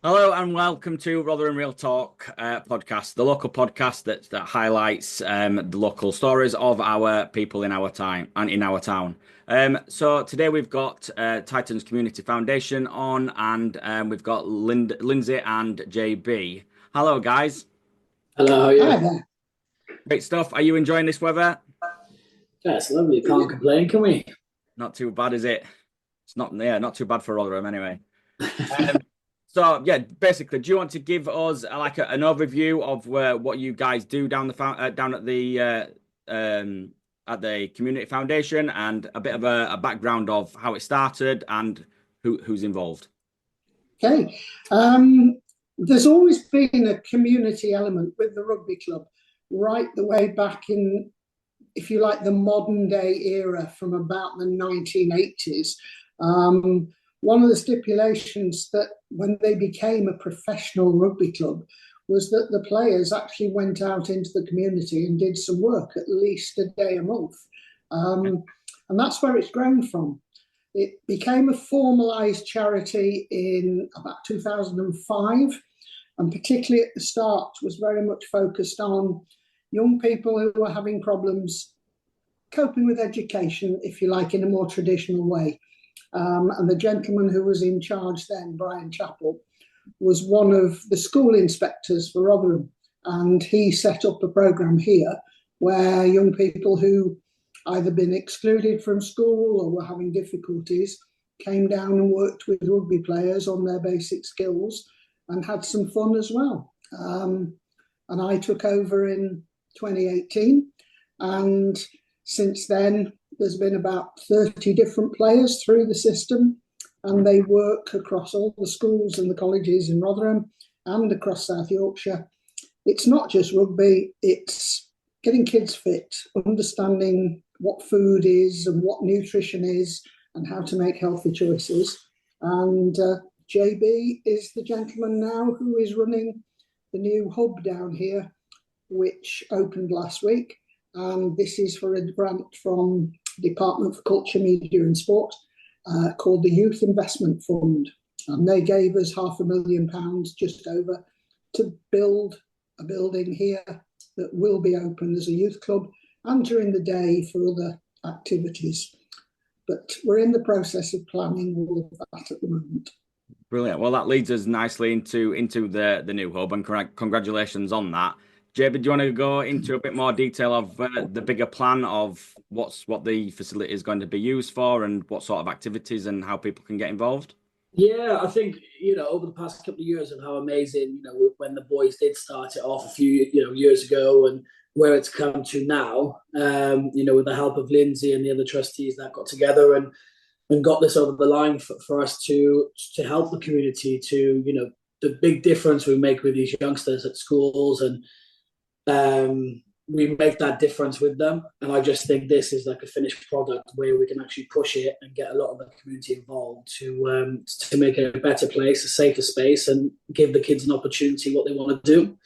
Hello and welcome to Rotherham Real Talk podcast, the local podcast that highlights the local stories of our people in our time and in our town. So today we've got Titans Community Foundation on, and we've got Lindsay and JB. Hello, guys. Hello, how are you? Hi there. Great stuff. Are you enjoying this weather? Yeah, it's lovely. Can't complain, can we? Not too bad, is it? It's not too bad for Rotherham anyway. So yeah, basically, do you want to give us an overview of what you guys do down at the community foundation, and a bit of a background of how it started and who's involved? Okay. There's always been a community element with the rugby club, right the way back in, if you like, the modern day era from about the 1980s. One of the stipulations that when they became a professional rugby club was that the players actually went out into the community and did some work, at least a day a month. And that's where it's grown from. It became a formalised charity in about 2005, and particularly at the start was very much focused on young people who were having problems coping with education, if you like, in a more traditional way. And the gentleman who was in charge then, Brian Chappell, was one of the school inspectors for Rotherham. And he set up a programme here where young people who either been excluded from school or were having difficulties came down and worked with rugby players on their basic skills and had some fun as well. And I took over in 2018. And since then, there's been about 30 different players through the system, and they work across all the schools and the colleges in Rotherham and across South Yorkshire. It's not just rugby, it's getting kids fit, understanding what food is and what nutrition is and how to make healthy choices. And JB is the gentleman now who is running the new hub down here, which opened last week. And this is for a grant from Department for Culture, Media and Sport called the Youth Investment Fund. And they gave us £500,000 just over to build a building here that will be open as a youth club and during the day for other activities. But we're in the process of planning all of that at the moment. Brilliant. Well, that leads us nicely into the new hub, and congratulations on that. JB, do you want to go into a bit more detail of the bigger plan of what the facility is going to be used for and what sort of activities and how people can get involved? Yeah, I think, over the past couple of years of how amazing, when the boys did start it off a few, years ago and where it's come to now, with the help of Lindsay and the other trustees that got together and got this over the line for us to help the community to, the big difference we make with these youngsters at schools, and we make that difference with them. And I just think this is like a finished product where we can actually push it and get a lot of the community involved to make it a better place, a safer space, and give the kids an opportunity what they want to do.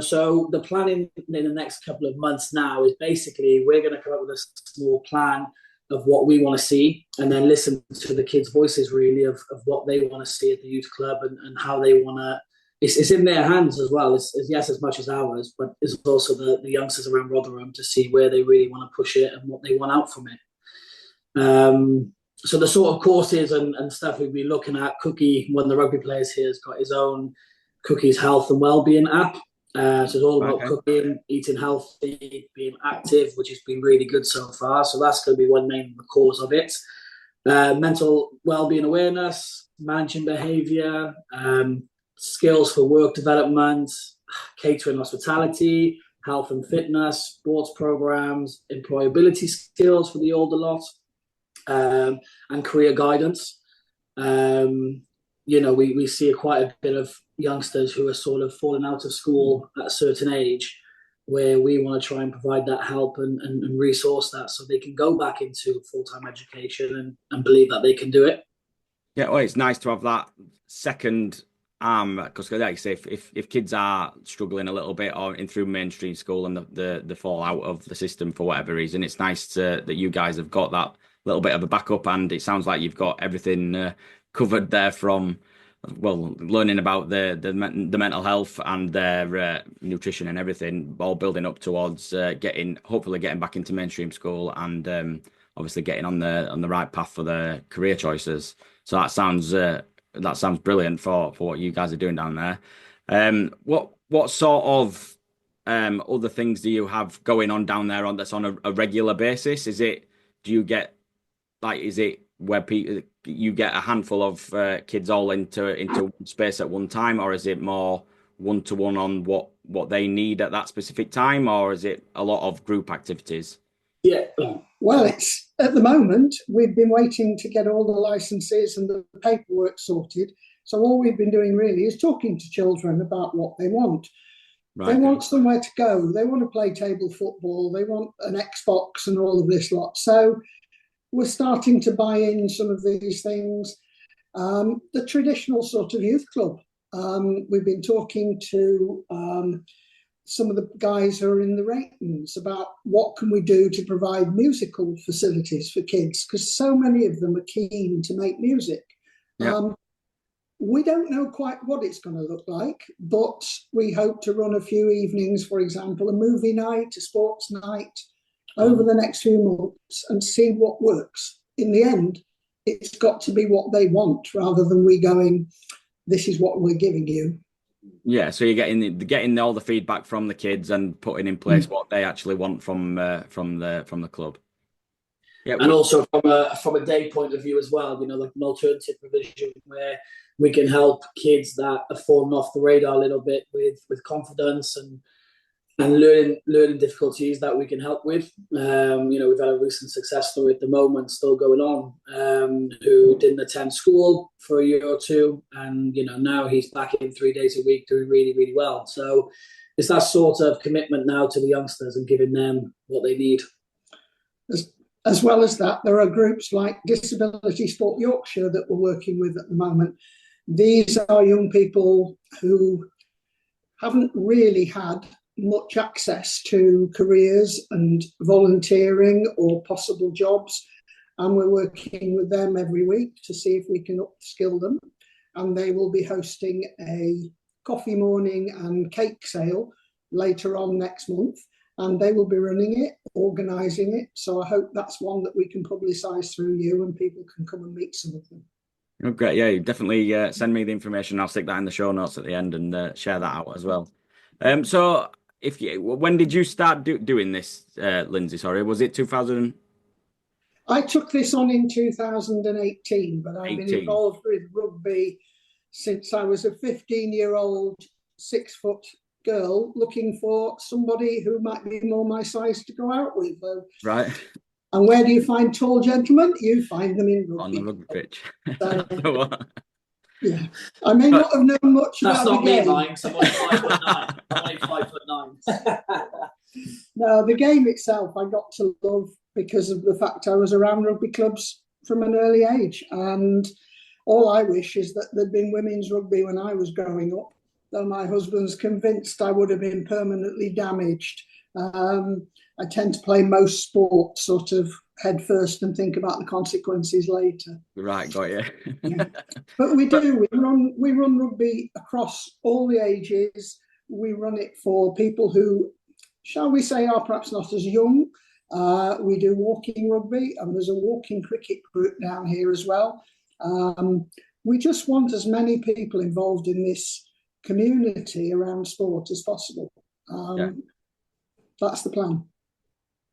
So the planning in the next couple of months now is basically we're going to come up with a small plan of what we want to see, and then listen to the kids' voices really of what they want to see at the youth club and how they want to. It's in their hands as well. It's yes, as much as ours, but it's also the youngsters around Rotherham to see where they really want to push it and what they want out from it. So the sort of courses and stuff we've been looking at. Cookie, one of the rugby players here, has got his own Cookie's Health and Wellbeing app. So it's all about cooking, eating healthy, being active, which has been really good so far. So that's going to be one main cause of it. Mental wellbeing awareness, managing behaviour, skills for work development, catering hospitality, health and fitness, sports programs, employability skills for the older lot, and career guidance. We see quite a bit of youngsters who are sort of falling out of school at a certain age, where we want to try and provide that help and resource that so they can go back into full-time education and believe that they can do it. Yeah, well, it's nice to have that second because like you say, if kids are struggling a little bit or in through mainstream school and the fall out of the system for whatever reason, it's nice that you guys have got that little bit of a backup, and it sounds like you've got everything covered there from well, learning about the mental health and their nutrition and everything, all building up towards hopefully getting back into mainstream school and obviously getting on the right path for their career choices. So that sounds brilliant for what you guys are doing down there. What sort of other things do you have going on down there that's on a regular basis? Do you get is it where people you get a handful of kids all into one space at one time, or is it more one-to-one on what they need at that specific time, or is it a lot of group activities? Yeah. Well, it's at the moment we've been waiting to get all the licenses and the paperwork sorted. So all we've been doing really is talking to children about what they want. Right. They want somewhere to go. They want to play table football. They want an Xbox and all of this lot. So we're starting to buy in some of these things. The traditional sort of youth club. We've been talking to some of the guys who are in the ratings about what can we do to provide musical facilities for kids, because so many of them are keen to make music. Yeah. We don't know quite what it's going to look like, but we hope to run a few evenings, for example, a movie night, a sports night, over the next few months and see what works. In the end, it's got to be what they want rather than we going, this is what we're giving you. Yeah, so you're getting all the feedback from the kids and putting in place what they actually want from the club. Yeah, and also from a day point of view as well, like an alternative provision where we can help kids that have fallen off the radar a little bit with confidence and learning difficulties that we can help with. We've had a recent success story at the moment still going on, who didn't attend school for a year or two, and now he's back in 3 days a week doing really, really well. So it's that sort of commitment now to the youngsters and giving them what they need. As well as that, there are groups like Disability South Yorkshire that we're working with at the moment. These are young people who haven't really had much access to careers and volunteering or possible jobs, and we're working with them every week to see if we can upskill them. And they will be hosting a coffee morning and cake sale later on next month, and they will be running it, organising it. So I hope that's one that we can publicise through you and people can come and meet some of them. Oh, great. Yeah, definitely send me the information. I'll stick that in the show notes at the end and share that out as well. So when did you start doing this, Lindsay? Sorry, was it 2000? I took this on in 2018, but I've been involved with rugby since I was a 15-year-old 6-foot girl looking for somebody who might be more my size to go out with. Right. And where do you find tall gentlemen? You find them in rugby. On the rugby pitch. So, yeah, I may not have known much about the game. That's not me, Mike. I'm only 5'9". No, the game itself I got to love because of the fact I was around rugby clubs from an early age. And all I wish is that there'd been women's rugby when I was growing up, though my husband's convinced I would have been permanently damaged. I tend to play most sports sort of head first and think about the consequences later. Right, got you. Yeah. But we do. We run rugby across all the ages. We run it for people who, shall we say, are perhaps not as young. We do walking rugby, and there's a walking cricket group down here as well. We just want as many people involved in this community around sport as possible. That's the plan.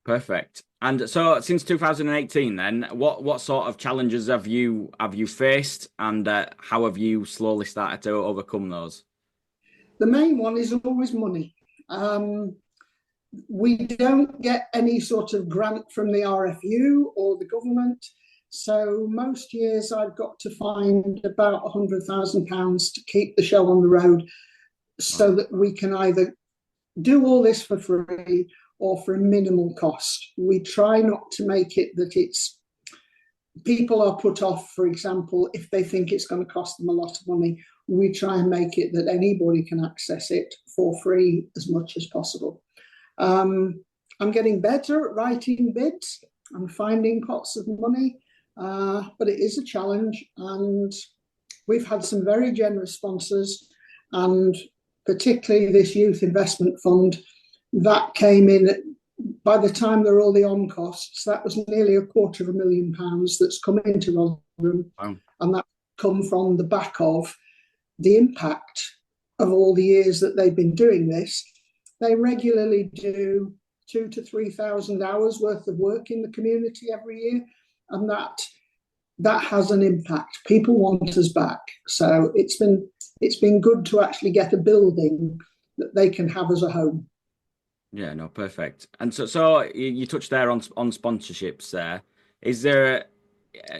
Perfect. And so since 2018 then, what sort of challenges have you faced, and how have you slowly started to overcome those? The main one is always money. We don't get any sort of grant from the RFU or the government. So most years I've got to find about £100,000 to keep the show on the road so that we can either do all this for free or for a minimal cost. We try not to make it that people are put off, for example, if they think it's going to cost them a lot of money. We try and make it that anybody can access it for free as much as possible. I'm getting better at writing bids and finding pots of money, but it is a challenge, and we've had some very generous sponsors, and particularly this youth investment fund that came in. By the time there are all the on costs, that was nearly £250,000 that's come into Rotherham. Wow. And that come from the back of the impact of all the years that they've been doing this. They regularly do 2,000 to 3,000 hours worth of work in the community every year, and that has an impact. People want us back, so it's been good to actually get a building that they can have as a home. Yeah, no, perfect. And so you touched there on sponsorships there. Is there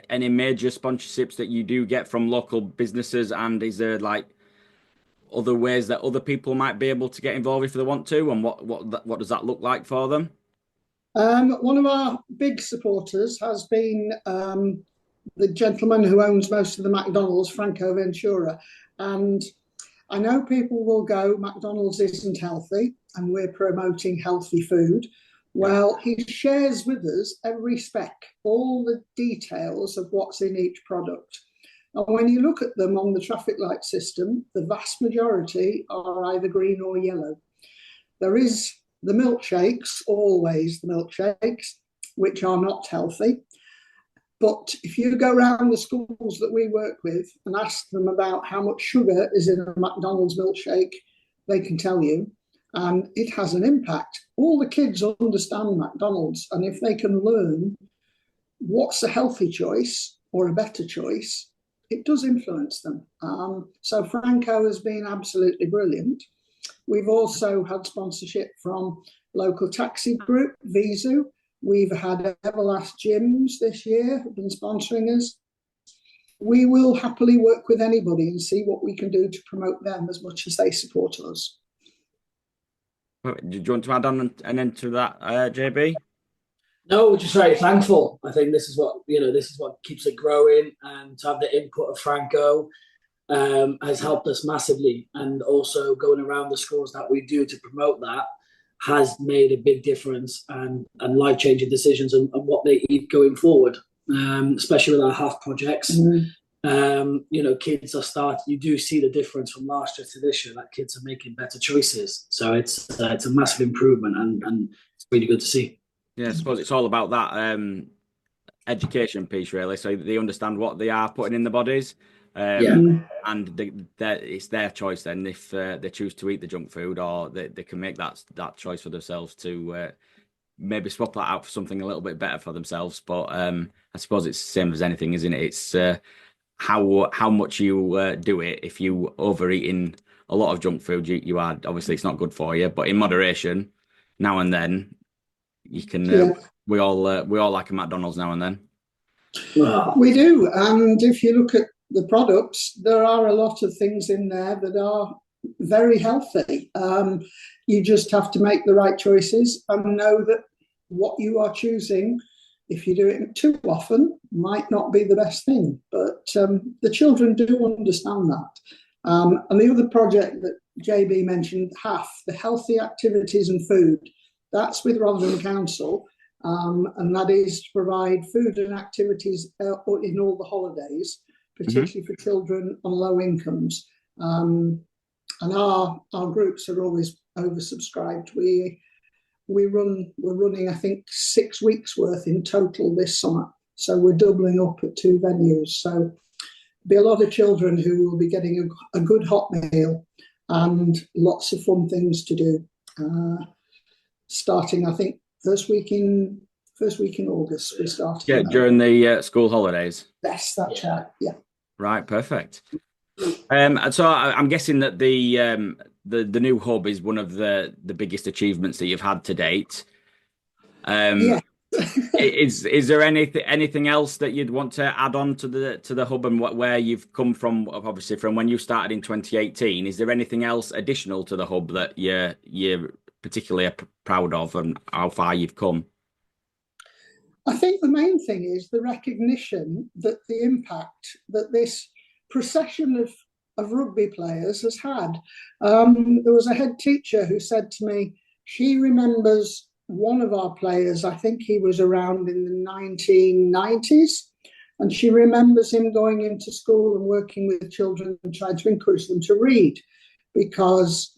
any major sponsorships that you do get from local businesses, and is there like other ways that other people might be able to get involved if they want to, and what does that look like for them? One of our big supporters has been the gentleman who owns most of the McDonald's, Franco Ventura, and I know people will go, McDonald's isn't healthy and we're promoting healthy food. Well, he shares with us every spec, all the details of what's in each product. And when you look at them on the traffic light system, the vast majority are either green or yellow. There is the milkshakes, always the milkshakes, which are not healthy. But if you go around the schools that we work with and ask them about how much sugar is in a McDonald's milkshake, they can tell you. And it has an impact. All the kids understand McDonald's. And if they can learn what's a healthy choice or a better choice, it does influence them. So Franco has been absolutely brilliant. We've also had sponsorship from local taxi group, Visu. We've had Everlast Gyms this year, have been sponsoring us. We will happily work with anybody and see what we can do to promote them as much as they support us. Do you want to add on an end to that, JB? No, we're just very thankful. I think this is what keeps it growing, and to have the input of Franco has helped us massively. And also going around the schools that we do to promote that has made a big difference and life-changing decisions on what they eat going forward, especially with our half projects. Kids are you do see the difference from last year to this year, that kids are making better choices. So it's a massive improvement, and it's really good to see. Yeah, I suppose it's all about that education piece, really. So they understand what they are putting in the bodies. And it's their choice then if they choose to eat the junk food, or they can make that choice for themselves to maybe swap that out for something a little bit better for themselves. But I suppose it's the same as anything, isn't it? It's how much you do it. If you overeating a lot of junk food, you are obviously, it's not good for you, but in moderation, now and then you can. We all like a McDonald's now and then. We do, and if you look at the products, there are a lot of things in there that are very healthy. You just have to make the right choices and know that what you are choosing, if you do it too often, might not be the best thing. But the children do understand that. And the other project that JB mentioned, the healthy activities and food, that's with Rotherham Council. And that is to provide food and activities in all the holidays, particularly for children on low incomes. And our groups are always oversubscribed. We're running, I think, 6 weeks worth in total this summer. So we're doubling up at 2 venues. So there'll be a lot of children who will be getting a good hot meal and lots of fun things to do. Starting, I think, first week in August, we started. Yeah, during the school holidays. Yes, that's right. Yeah. Right, perfect. So I'm guessing that the new hub is one of the biggest achievements that you've had to date. Is there anything else that you'd want to add on to the hub and where you've come from? Obviously, from when you started in 2018, is there anything else additional to the hub that you're particularly proud of, and how far you've come? I think the main thing is the recognition that the impact that this procession of rugby players has had. There was a head teacher who said to me, she remembers one of our players, I think he was around in the 1990s, And she remembers him going into school and working with children and trying to encourage them to read, because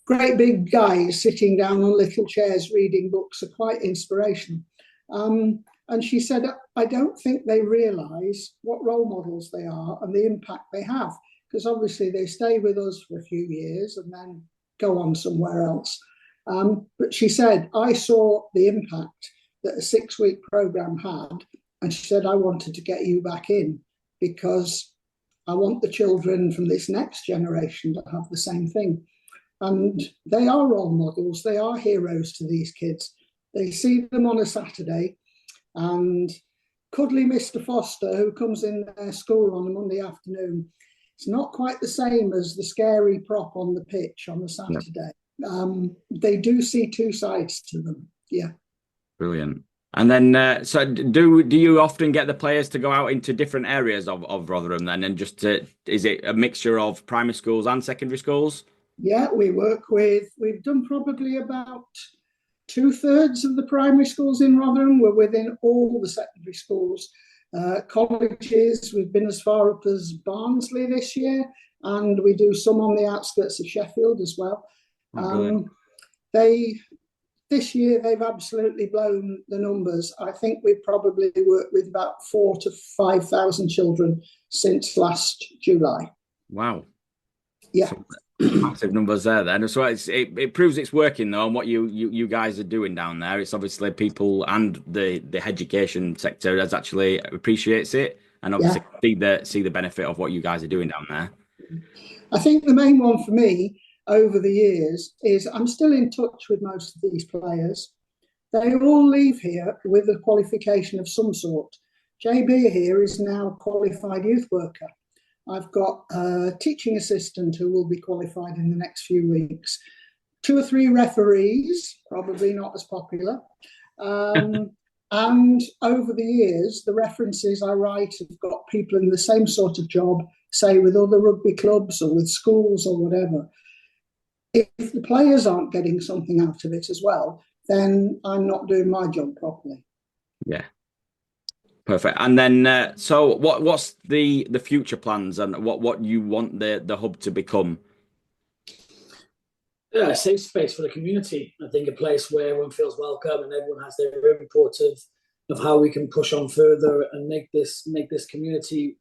great big guys sitting down on little chairs reading books are quite inspirational. And she said, I don't think they realise what role models they are and the impact they have, because obviously they stay with us for a few years and then go on somewhere else. But she said, I saw the impact that a 6-week programme had, and she said, I wanted to get you back in because I want the children from this next generation to have the same thing. And they are role models. They are heroes to these kids. They see them on a Saturday, and cuddly Mr. Foster, who comes in their school on a Monday afternoon, it's not quite the same as the scary prop on the pitch on a Saturday. No. They do see two sides to them. Yeah. Brilliant. And then, so do you often get the players to go out into different areas of Rotherham then, and just is it a mixture of primary schools and secondary schools? Yeah, we've done probably about 2/3 of the primary schools in Rotherham. We're within all the secondary schools. Colleges, we've been as far up as Barnsley this year, and we do some on the outskirts of Sheffield as well. This year they've absolutely blown the numbers. I think we've probably worked with about 4,000 to 5,000 children since last July. Wow. Yeah. So massive numbers there then. So it proves it's working though, and what you guys are doing down there. It's obviously people and the education sector has actually appreciates it, and obviously see the benefit of what you guys are doing down there. I think the main one for me over the years is I'm still in touch with most of these players. They all leave here with a qualification of some sort. JB here is now a qualified youth worker. I've got a teaching assistant who will be qualified in the next few weeks. 2 or 3 referees, probably not as popular. And over the years, the references I write have got people in the same sort of job, say with other rugby clubs or with schools or whatever. If the players aren't getting something out of it as well, then I'm not doing my job properly. Yeah. Perfect. And then, so what's the future plans and what you want the hub to become? Yeah, a safe space for the community. I think a place where everyone feels welcome and everyone has their input of how we can push on further and make this community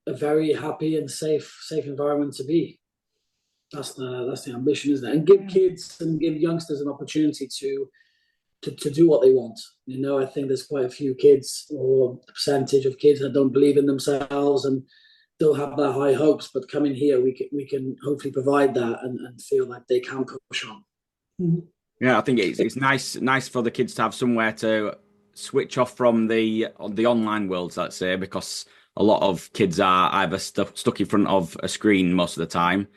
a very happy and safe environment to be. That's the ambition, isn't it? And give kids and give youngsters an opportunity to do what they want. You know, I think there's quite a few kids, or a percentage of kids, that don't believe in themselves and don't have that high hopes. But coming here, we can hopefully provide that and feel like they can push on. Mm-hmm. Yeah, I think it's nice for the kids to have somewhere to switch off from the online world, let's say, because a lot of kids are either stuck in front of a screen most of the time,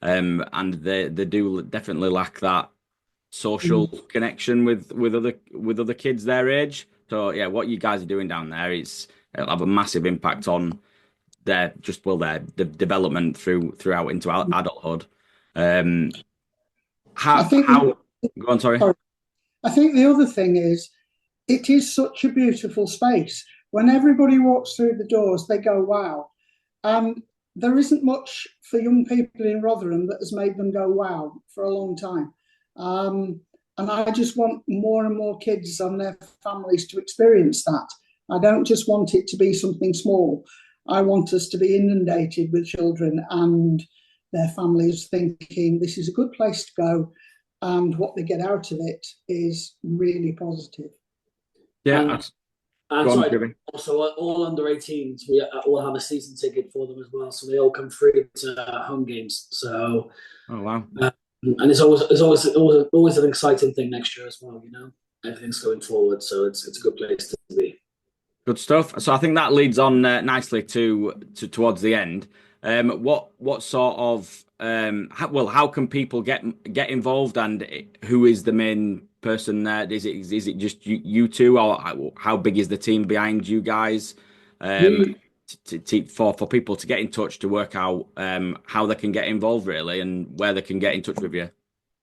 and they do definitely lack that social connection with other kids their age. So yeah, what you guys are doing down there it'll have a massive impact on their development throughout into adulthood. Go on, sorry. I think the other thing is it is such a beautiful space. When everybody walks through the doors, they go, wow. There isn't much for young people in Rotherham that has made them go, wow, for a long time. And I just want more and more kids and their families to experience that. I don't just want it to be something small. I want us to be inundated with children and their families thinking this is a good place to go, and what they get out of it is really positive. Yeah. Also, all under 18s, we all have a season ticket for them as well, so they all come free to home games. So, oh wow. And it's always an exciting thing next year as well. You know, everything's going forward, so it's a good place to be. Good stuff. So I think that leads on nicely to towards the end. What sort of how can people get involved, and who is the main person there? Is it just you two, or how big is the team behind you guys? For people to get in touch to work out how they can get involved really, and where they can get in touch with you.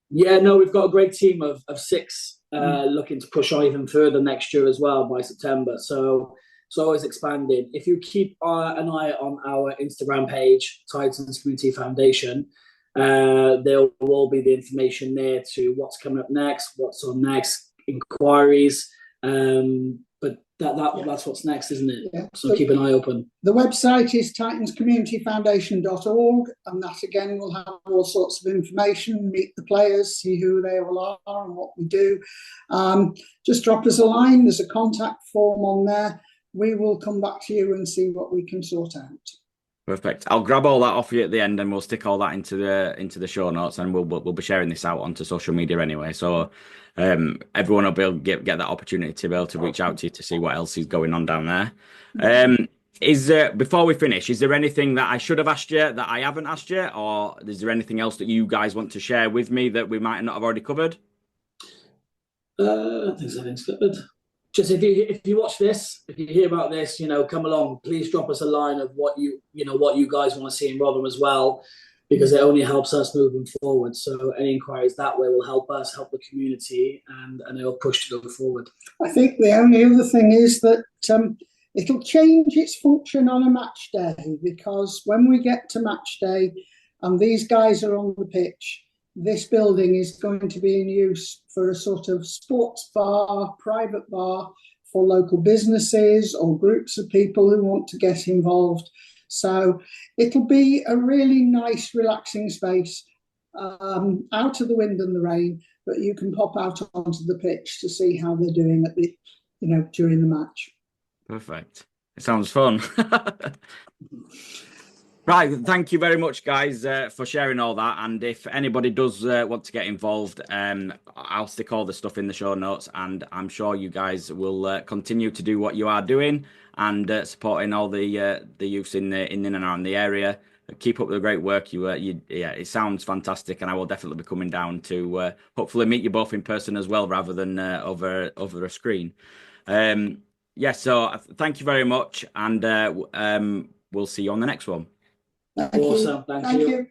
Yeah, no, we've got a great team of 6 looking to push on even further next year as well by September. So It's always expanding. If you keep an eye on our Instagram page, Titans Community Foundation, there will be the information there to what's coming up next, what's on next, inquiries. But that's what's next, isn't it? Yeah. So keep an eye open. The website is titanscommunityfoundation.org, and that again will have all sorts of information, meet the players, see who they all are and what we do. Just drop us a line. There's a contact form on there. We will come back to you and see what we can sort out. Perfect. I'll grab all that off you at the end, and we'll stick all that into the show notes, and we'll be sharing this out onto social media anyway. So everyone will be able to get that opportunity to be able to reach out to you to see what else is going on down there. Before we finish, is there anything that I should have asked you that I haven't asked you, or is there anything else that you guys want to share with me that we might not have already covered? I think everything's good. Just if you watch this, if you hear about this, come along. Please drop us a line of what you guys want to see in Rotherham as well, because it only helps us moving forward. So any inquiries that way will help us, help the community, and it'll push to go forward. I think the only other thing is that it'll change its function on a match day, because when we get to match day and these guys are on the pitch, this building is going to be in use for a sort of sports bar, private bar for local businesses or groups of people who want to get involved. So it'll be a really nice, relaxing space, out of the wind and the rain, but you can pop out onto the pitch to see how they're doing at the, during the match. Perfect. It sounds fun. Right, thank you very much, guys, for sharing all that. And if anybody does want to get involved, I'll stick all the stuff in the show notes, and I'm sure you guys will continue to do what you are doing and supporting all the youths in and around the area. Keep up the great work. It sounds fantastic, and I will definitely be coming down to hopefully meet you both in person as well, rather than over a screen. So thank you very much, and we'll see you on the next one. Thank you. Awesome. Thank you.